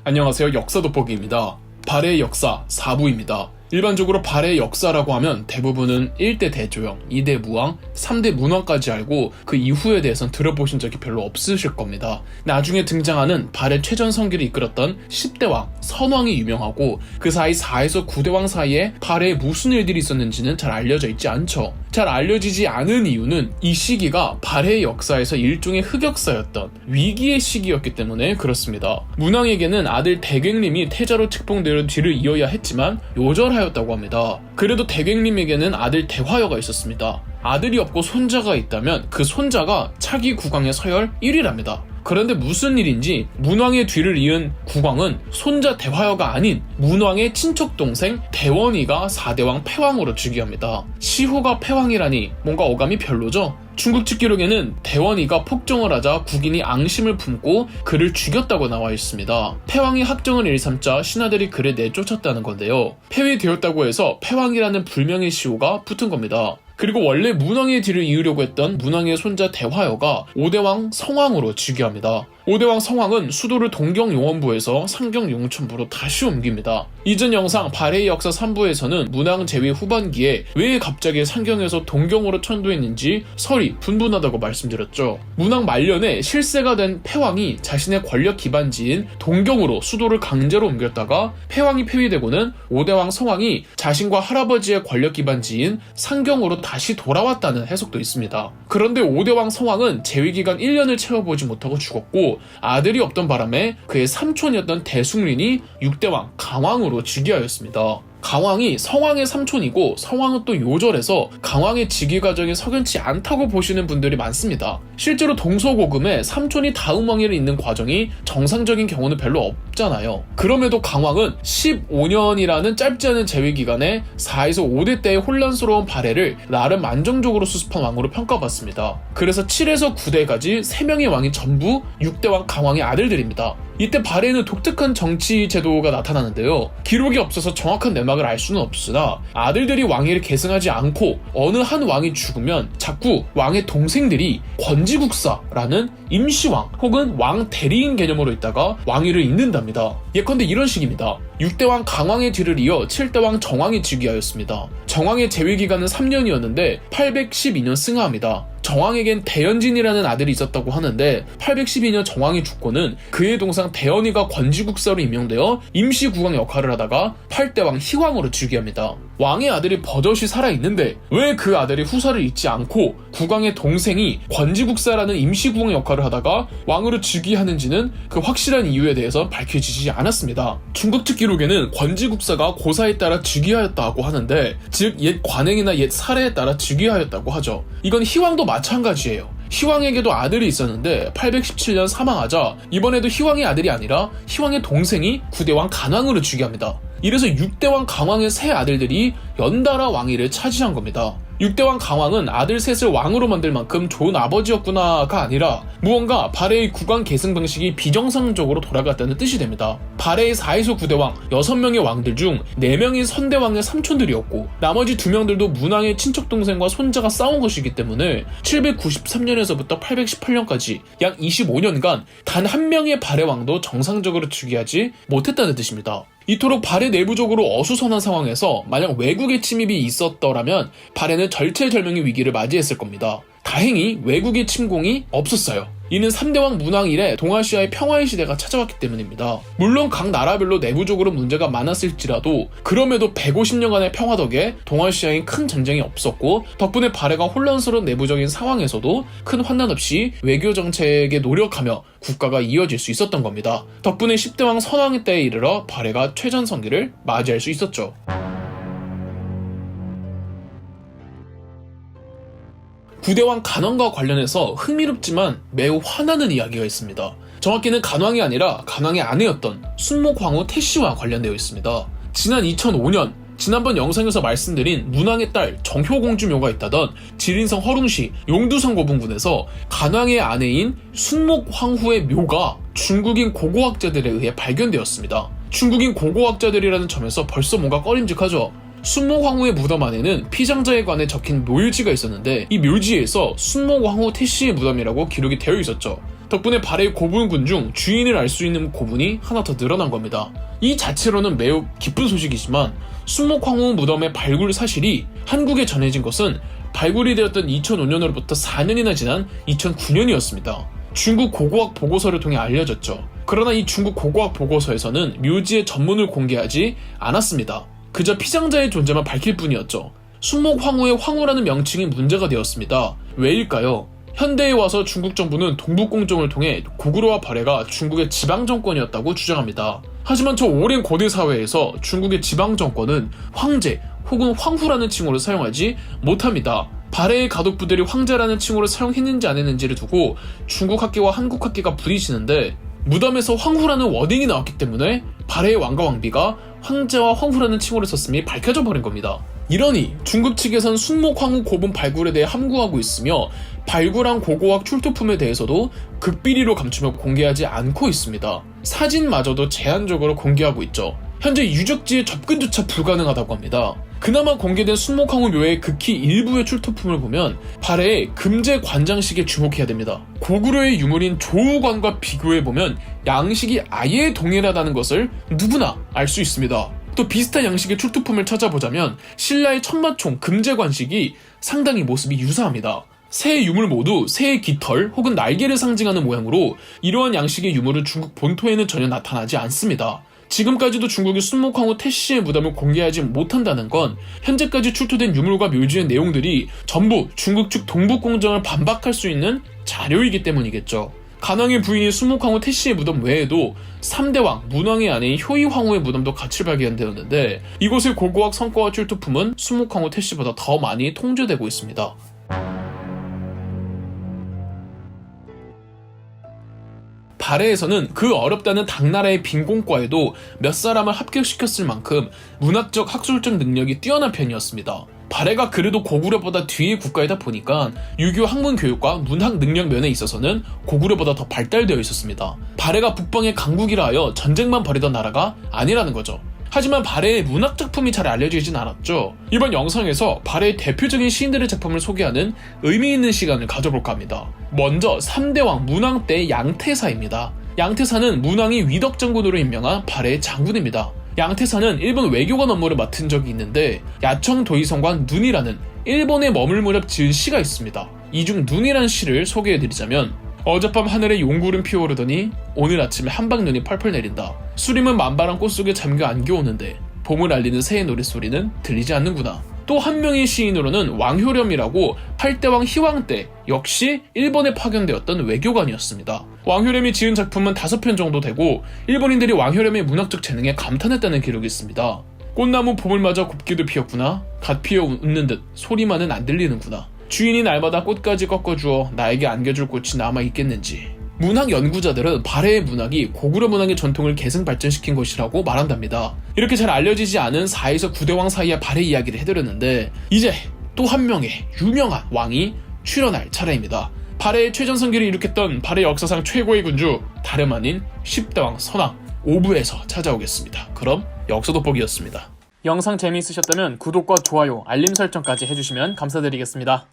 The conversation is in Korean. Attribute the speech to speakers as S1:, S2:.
S1: 안녕하세요. 역사 돋보기입니다. 발해의 역사 4부입니다. 일반적으로 발해의 역사라고 하면 대부분은 1대 대조영, 2대 무왕, 3대 문왕까지 알고 그 이후에 대해서는 들어보신 적이 별로 없으실 겁니다. 나중에 등장하는 발해 최전성기를 이끌었던 10대왕, 선왕이 유명하고 그 사이 4에서 9대왕 사이에 발해에 무슨 일들이 있었는지는 잘 알려져 있지 않죠. 잘 알려지지 않은 이유는 이 시기가 발해의 역사에서 일종의 흑역사였던 위기의 시기였기 때문에 그렇습니다. 문왕에게는 아들 대갱림이 태자로 책봉되어 뒤를 이어야 했지만 요절하였다고 합니다. 그래도 대갱림에게는 아들 대화여가 있었습니다. 아들이 없고 손자가 있다면 그 손자가 차기 국왕의 서열 1위랍니다. 그런데 무슨 일인지 문왕의 뒤를 이은 국왕은 손자 대화여가 아닌 문왕의 친척 동생 대원이가 4대왕 패왕으로 즉위합니다. 시호가 패왕이라니 뭔가 어감이 별로죠? 중국 측 기록에는 대원이가 폭정을 하자 국인이 앙심을 품고 그를 죽였다고 나와 있습니다. 패왕이 학정을 일삼자 신하들이 그를 내쫓았다는 건데요. 패위되었다고 해서 패왕이라는 불명의 시호가 붙은 겁니다. 그리고 원래 문왕의 뒤를 이으려고 했던 문왕의 손자 대화여가 5대왕 성왕으로 즉위합니다. 5대왕 성왕은 수도를 동경용원부에서 상경용천부로 다시 옮깁니다. 이전 영상 발해의 역사 3부에서는 문왕 재위 후반기에 왜 갑자기 상경에서 동경으로 천도했는지 설이 분분하다고 말씀드렸죠. 문왕 말년에 실세가 된 패왕이 자신의 권력 기반지인 동경으로 수도를 강제로 옮겼다가 패왕이 폐위되고는 5대왕 성왕이 자신과 할아버지의 권력 기반지인 상경으로 다시 돌아왔다는 해석도 있습니다. 그런데 5대왕 성왕은 재위기간 1년을 채워보지 못하고 죽었고 아들이 없던 바람에 그의 삼촌이었던 대숭린이 6대왕 강왕으로 즉위하였습니다. 강왕이 성왕의 삼촌이고 성왕은 또 요절해서 강왕의 즉위 과정이 석연치 않다고 보시는 분들이 많습니다. 실제로 동서고금에 삼촌이 다음 왕위를 잇는 과정이 정상적인 경우는 별로 없잖아요. 그럼에도 강왕은 15년이라는 짧지 않은 재위 기간에 4에서 5대 때의 혼란스러운 발해를 나름 안정적으로 수습한 왕으로 평가받습니다. 그래서 7에서 9대까지 3명의 왕이 전부 6대왕 강왕의 아들들입니다. 이때 발해는 독특한 정치 제도가 나타나는데요. 기록이 없어서 정확한 내막을 알 수는 없으나 아들들이 왕위를 계승하지 않고 어느 한 왕이 죽으면 자꾸 왕의 동생들이 권지국사라는 임시왕 혹은 왕 대리인 개념으로 있다가 왕위를 잇는답니다. 예컨대 이런 식입니다. 6대왕 강왕의 뒤를 이어 7대왕 정왕이 즉위하였습니다. 정왕의 재위기간은 3년이었는데 812년 승하합니다. 정왕에겐 대연진이라는 아들이 있었다고 하는데 812년 정왕이 죽고는 그의 동상 대연이가 권지국사로 임명되어 임시국왕 역할을 하다가 8대왕 희왕으로 즉위합니다. 왕의 아들이 버젓이 살아있는데 왜 그 아들이 후사를 잇지 않고 국왕의 동생이 권지국사라는 임시국왕 역할을 하다가 왕으로 즉위하는지는 그 확실한 이유에 대해서 밝혀지지 않았습니다. 중국 측 기록에는 권지국사가 고사에 따라 즉위하였다고 하는데 즉 옛 관행이나 옛 사례에 따라 즉위하였다고 하죠. 이건 희왕도 마찬가지예요. 희왕에게도 아들이 있었는데 817년 사망하자 이번에도 희왕의 아들이 아니라 희왕의 동생이 9대왕 간왕으로 즉위합니다. 이래서 6대왕 강왕의 세 아들들이 연달아 왕위를 차지한 겁니다. 6대왕 강왕은 아들 셋을 왕으로 만들 만큼 좋은 아버지였구나가 아니라 무언가 발해의 국왕 계승 방식이 비정상적으로 돌아갔다는 뜻이 됩니다. 발해의 4에서 9대왕 6명의 왕들 중 4명이 선대왕의 삼촌들이었고 나머지 2명들도 문왕의 친척 동생과 손자가 싸운 것이기 때문에 793년에서부터 818년까지 약 25년간 단 한 명의 발해 왕도 정상적으로 즉위하지 못했다는 뜻입니다. 이토록 발해 내부적으로 어수선한 상황에서 만약 외국의 침입이 있었더라면 발해는 절체절명의 위기를 맞이했을 겁니다. 다행히 외국의 침공이 없었어요. 이는 3대왕 문왕 이래 동아시아의 평화의 시대가 찾아왔기 때문입니다. 물론 각 나라별로 내부적으로 문제가 많았을지라도 그럼에도 150년간의 평화 덕에 동아시아엔 큰 전쟁이 없었고 덕분에 발해가 혼란스러운 내부적인 상황에서도 큰 환난 없이 외교 정책에 노력하며 국가가 이어질 수 있었던 겁니다. 덕분에 10대왕 선왕의 때에 이르러 발해가 최전성기를 맞이할 수 있었죠. 구대왕 간왕과 관련해서 흥미롭지만 매우 화나는 이야기가 있습니다. 정확히는 간왕이 아니라 간왕의 아내였던 순목황후 태씨와 관련되어 있습니다. 지난 2005년 지난번 영상에서 말씀드린 문왕의 딸 정효공주 묘가 있다던 지린성 허룽시 용두성 고분군에서 간왕의 아내인 순목황후의 묘가 중국인 고고학자들에 의해 발견되었습니다. 중국인 고고학자들이라는 점에서 벌써 뭔가 꺼림직하죠. 순목황후의 무덤 안에는 피장자에 관해 적힌 묘지가 있었는데 이 묘지에서 순목황후 태씨의 무덤이라고 기록이 되어 있었죠. 덕분에 발해의 고분군 중 주인을 알 수 있는 고분이 하나 더 늘어난 겁니다. 이 자체로는 매우 기쁜 소식이지만 순목황후 무덤의 발굴 사실이 한국에 전해진 것은 발굴이 되었던 2005년으로부터 4년이나 지난 2009년이었습니다. 중국 고고학 보고서를 통해 알려졌죠. 그러나 이 중국 고고학 보고서에서는 묘지의 전문을 공개하지 않았습니다. 그저 피장자의 존재만 밝힐 뿐이었죠. 순목황후의 황후라는 명칭이 문제가 되었습니다. 왜일까요? 현대에 와서 중국 정부는 동북공정을 통해 고구려와 발해가 중국의 지방정권이었다고 주장합니다. 하지만 저 오랜 고대 사회에서 중국의 지방정권은 황제 혹은 황후라는 칭호를 사용하지 못합니다. 발해의 가독부들이 황제라는 칭호를 사용했는지 안 했는지를 두고 중국 학계와 한국 학계가 부딪히는데 무덤에서 황후라는 워딩이 나왔기 때문에 발해의 왕과 왕비가 황제와 황후라는 칭호를 썼음이 밝혀져 버린 겁니다. 이러니 중국 측에선 순목황후 고분 발굴에 대해 함구하고 있으며 발굴한 고고학 출토품에 대해서도 극비리로 감추며 공개하지 않고 있습니다. 사진마저도 제한적으로 공개하고 있죠. 현재 유적지에 접근조차 불가능하다고 합니다. 그나마 공개된 순목황후 묘의 극히 일부의 출토품을 보면 발해의 금제 관장식에 주목해야 됩니다. 고구려의 유물인 조우관과 비교해보면 양식이 아예 동일하다는 것을 누구나 알 수 있습니다. 또 비슷한 양식의 출토품을 찾아보자면 신라의 천마총 금제관식이 상당히 모습이 유사합니다. 세 유물 모두 새의 깃털 혹은 날개를 상징하는 모양으로 이러한 양식의 유물은 중국 본토에는 전혀 나타나지 않습니다. 지금까지도 중국이 순목황후 태씨의 무덤을 공개하지 못한다는 건 현재까지 출토된 유물과 묘지의 내용들이 전부 중국 측 동북공정을 반박할 수 있는 자료이기 때문이겠죠. 간왕의 부인인 순목황후 태씨의 무덤 외에도 3대왕 문왕의 아내인 효이황후의 무덤도 같이 발견되었는데 이곳의 고고학 성과와 출토품은 순목황후 태씨보다 더 많이 통제되고 있습니다. 발해에서는 그 어렵다는 당나라의 빈공과에도 몇 사람을 합격시켰을 만큼 문학적 학술적 능력이 뛰어난 편이었습니다. 발해가 그래도 고구려보다 뒤의 국가이다 보니까 유교 학문 교육과 문학 능력 면에 있어서는 고구려보다 더 발달되어 있었습니다. 발해가 북방의 강국이라 하여 전쟁만 벌이던 나라가 아니라는 거죠. 하지만 발해의 문학 작품이 잘 알려지진 않았죠. 이번 영상에서 발해의 대표적인 시인들의 작품을 소개하는 의미 있는 시간을 가져볼까 합니다. 먼저 3대왕 문왕 때의 양태사입니다. 양태사는 문왕이 위덕장군으로 임명한 발해의 장군입니다. 양태사는 일본 외교관 업무를 맡은 적이 있는데 야청도의성관 눈이라는 일본에 머물 무렵 지은 시가 있습니다. 이 중 눈이라는 시를 소개해드리자면 어젯밤 하늘에 용구름 피어오르더니 오늘 아침에 한방눈이 펄펄 내린다. 수림은 만발한 꽃 속에 잠겨 안겨오는데 봄을 알리는 새의 노랫소리는 들리지 않는구나. 또 한 명의 시인으로는 왕효렴이라고 8대왕 희왕 때 역시 일본에 파견되었던 외교관이었습니다. 왕효렴이 지은 작품은 5편 정도 되고 일본인들이 왕효렴의 문학적 재능에 감탄했다는 기록이 있습니다. 꽃나무 봄을 맞아 곱게도 피었구나. 갓 피어 웃는 듯 소리만은 안 들리는구나. 주인이 날마다 꽃까지 꺾어주어 나에게 안겨줄 꽃이 남아있겠는지. 문학 연구자들은 발해의 문학이 고구려 문학의 전통을 계승 발전시킨 것이라고 말한답니다. 이렇게 잘 알려지지 않은 4에서 9대왕 사이의 발해 이야기를 해드렸는데 이제 또 한 명의 유명한 왕이 출연할 차례입니다. 발해의 최전성기를 일으켰던 발해 역사상 최고의 군주 다름 아닌 10대왕 선왕 5부에서 찾아오겠습니다. 그럼 역사 돋보기였습니다. 영상 재미있으셨다면 구독과 좋아요, 알림 설정까지 해주시면 감사드리겠습니다.